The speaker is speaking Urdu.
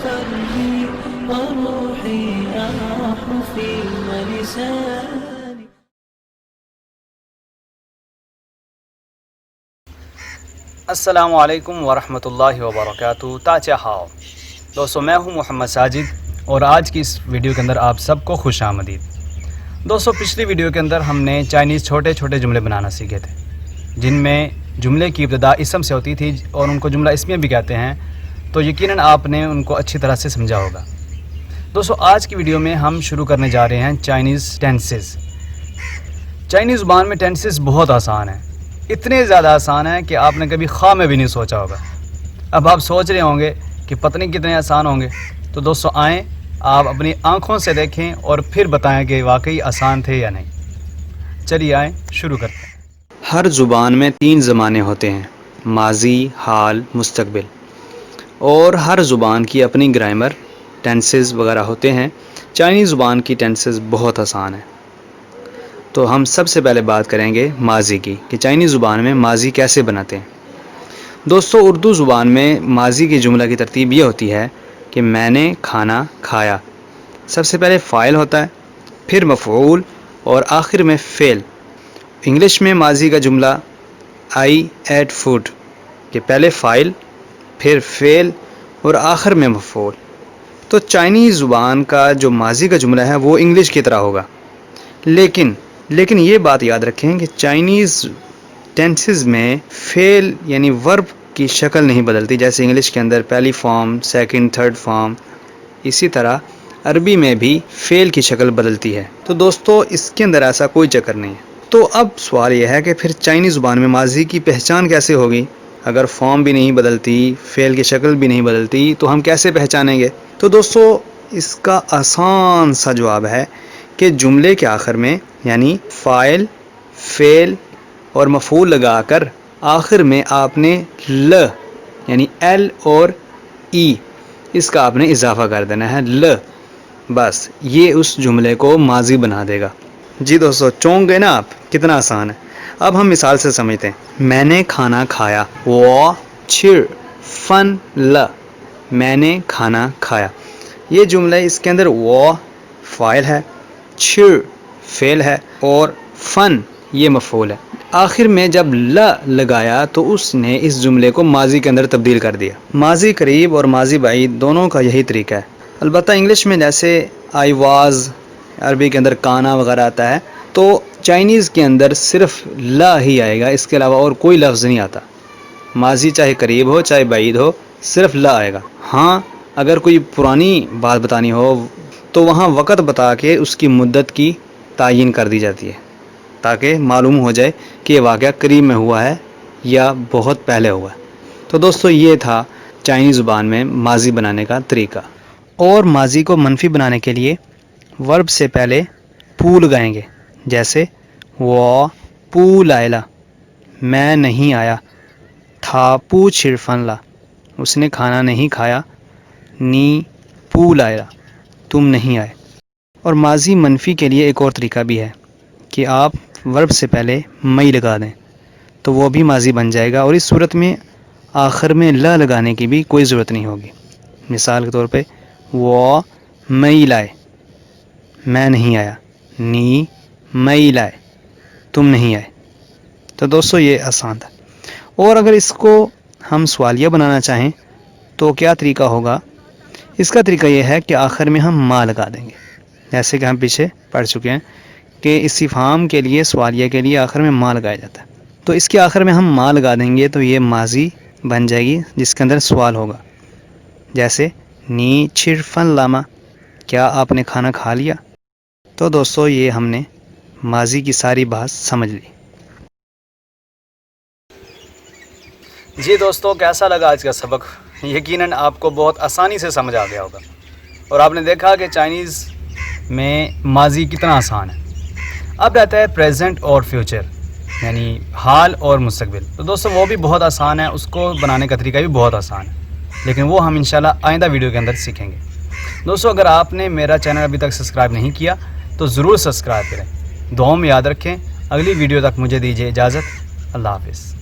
قلبي وروحي أحفي ولساني. السلام علیکم ورحمۃ اللہ وبرکاتہ. تاچا ہاؤ دوستو، میں ہوں محمد ساجد اور آج کی اس ویڈیو کے اندر آپ سب کو خوش آمدید. دوستو، پچھلی ویڈیو کے اندر ہم نے چائنیز چھوٹے چھوٹے جملے بنانا سیکھے تھے، جن میں جملے کی ابتدا اسم سے ہوتی تھی اور ان کو جملہ اسمیہ بھی کہتے ہیں. تو یقیناً آپ نے ان کو اچھی طرح سے سمجھا ہوگا. دوستو، آج کی ویڈیو میں ہم شروع کرنے جا رہے ہیں چائنیز ٹینسز. چائنیز زبان میں ٹینسز بہت آسان ہیں، اتنے زیادہ آسان ہیں کہ آپ نے کبھی خواہ میں بھی نہیں سوچا ہوگا. اب آپ سوچ رہے ہوں گے کہ پتہ نہیں کتنے آسان ہوں گے. تو دوستو آئیں، آپ اپنی آنکھوں سے دیکھیں اور پھر بتائیں کہ واقعی آسان تھے یا نہیں. چلیے آئیں شروع کرتے ہیں. ہر زبان میں 3 زمانے ہوتے ہیں: ماضی، حال، مستقبل. اور ہر زبان کی اپنی گرامر، ٹینسز وغیرہ ہوتے ہیں. چائنیز زبان کی ٹینسز بہت آسان ہیں. تو ہم سب سے پہلے بات کریں گے ماضی کی، کہ چائنیز زبان میں ماضی کیسے بناتے ہیں. دوستو، اردو زبان میں ماضی کی جملہ کی ترتیب یہ ہوتی ہے کہ میں نے کھانا کھایا. سب سے پہلے فاعل ہوتا ہے، پھر مفعول اور آخر میں فعل. انگلش میں ماضی کا جملہ I ate food کہ پہلے فاعل، پھر فعل اور آخر میں مفعول. تو چائنیز زبان کا جو ماضی کا جملہ ہے وہ انگلش کی طرح ہوگا. لیکن یہ بات یاد رکھیں کہ چائنیز ٹینسز میں فعل یعنی ورب کی شکل نہیں بدلتی، جیسے انگلش کے اندر پہلی فارم، سیکنڈ، تھرڈ فارم. اسی طرح عربی میں بھی فعل کی شکل بدلتی ہے. تو دوستو اس کے اندر ایسا کوئی چکر نہیں ہے. تو اب سوال یہ ہے کہ پھر چائنیز زبان میں ماضی کی پہچان کیسے ہوگی؟ اگر فارم بھی نہیں بدلتی، فعل کی شکل بھی نہیں بدلتی، تو ہم کیسے پہچانیں گے؟ تو دوستو اس کا آسان سا جواب ہے کہ جملے کے آخر میں یعنی فاعل، فعل اور مفعول لگا کر آخر میں آپ نے ل یعنی ایل اور ای اس کا آپ نے اضافہ کر دینا ہے، ل. بس یہ اس جملے کو ماضی بنا دے گا. جی دوستو، چونک گئے نا آپ؟ کتنا آسان ہے. اب ہم مثال سے سمجھتے ہیں. میں نے کھانا کھایا، وہ چھر فن ل، میں نے کھانا کھایا. یہ جملہ اس کے اندر وہ فاعل ہے، چھر فعل ہے اور فن یہ مفعول ہے. آخر میں جب ل لگایا تو اس نے اس جملے کو ماضی کے اندر تبدیل کر دیا. ماضی قریب اور ماضی بعید دونوں کا یہی طریقہ ہے. البتہ انگلش میں جیسے آئی واز، عربی کے اندر کانا وغیرہ آتا ہے، تو چائنیز کے اندر صرف لا ہی آئے گا، اس کے علاوہ اور کوئی لفظ نہیں آتا. ماضی چاہے قریب ہو چاہے بعید ہو، صرف لا آئے گا. ہاں اگر کوئی پرانی بات بتانی ہو تو وہاں وقت بتا کے اس کی مدت کی تعین کر دی جاتی ہے، تاکہ معلوم ہو جائے کہ یہ واقعہ قریب میں ہوا ہے یا بہت پہلے ہوا ہے. تو دوستو یہ تھا چائنیز زبان میں ماضی بنانے کا طریقہ. اور ماضی کو منفی بنانے کے لیے ورب سے پہلے پو لگائیں گے، جیسے وہ پو لائلا، میں نہیں آیا. تھا پو چھرفن لا، اس نے کھانا نہیں کھایا. نی پو لائلا، تم نہیں آئے. اور ماضی منفی کے لیے ایک اور طریقہ بھی ہے کہ آپ ورب سے پہلے مئی لگا دیں تو وہ بھی ماضی بن جائے گا، اور اس صورت میں آخر میں لا لگانے کی بھی کوئی ضرورت نہیں ہوگی. مثال کے طور پہ وہ مئی لائے، میں نہیں آیا. نی مئی لائے، تم نہیں آئے. تو دوستو یہ آسان تھا. اور اگر اس کو ہم سوالیہ بنانا چاہیں تو کیا طریقہ ہوگا؟ اس کا طریقہ یہ ہے کہ آخر میں ہم ما لگا دیں گے، جیسے کہ ہم پیچھے پڑھ چکے ہیں کہ استفہام کے لیے، سوالیہ کے لیے آخر میں ما لگایا جاتا ہے. تو اس کے آخر میں ہم ما لگا دیں گے تو یہ ماضی بن جائے گی جس کے اندر سوال ہوگا، جیسے نی چھر فن لاما، کیا آپ نے کھانا کھا لیا؟ تو دوستو یہ ہم نے ماضی کی ساری بات سمجھ لی. جی دوستو، کیسا لگا آج کا سبق؟ یقیناً آپ کو بہت آسانی سے سمجھ آ گیا ہوگا، اور آپ نے دیکھا کہ چائنیز میں ماضی کتنا آسان ہے. اب رہتا ہے پریزنٹ اور فیوچر یعنی حال اور مستقبل. تو دوستو وہ بھی بہت آسان ہے، اس کو بنانے کا طریقہ بھی بہت آسان ہے، لیکن وہ ہم انشاءاللہ آئندہ ویڈیو کے اندر سیکھیں گے. دوستو اگر آپ نے میرا چینل ابھی تک سبسکرائب نہیں کیا تو ضرور سبسکرائب کریں. دعاؤں میں یاد رکھیں. اگلی ویڈیو تک مجھے دیجیے اجازت. اللہ حافظ.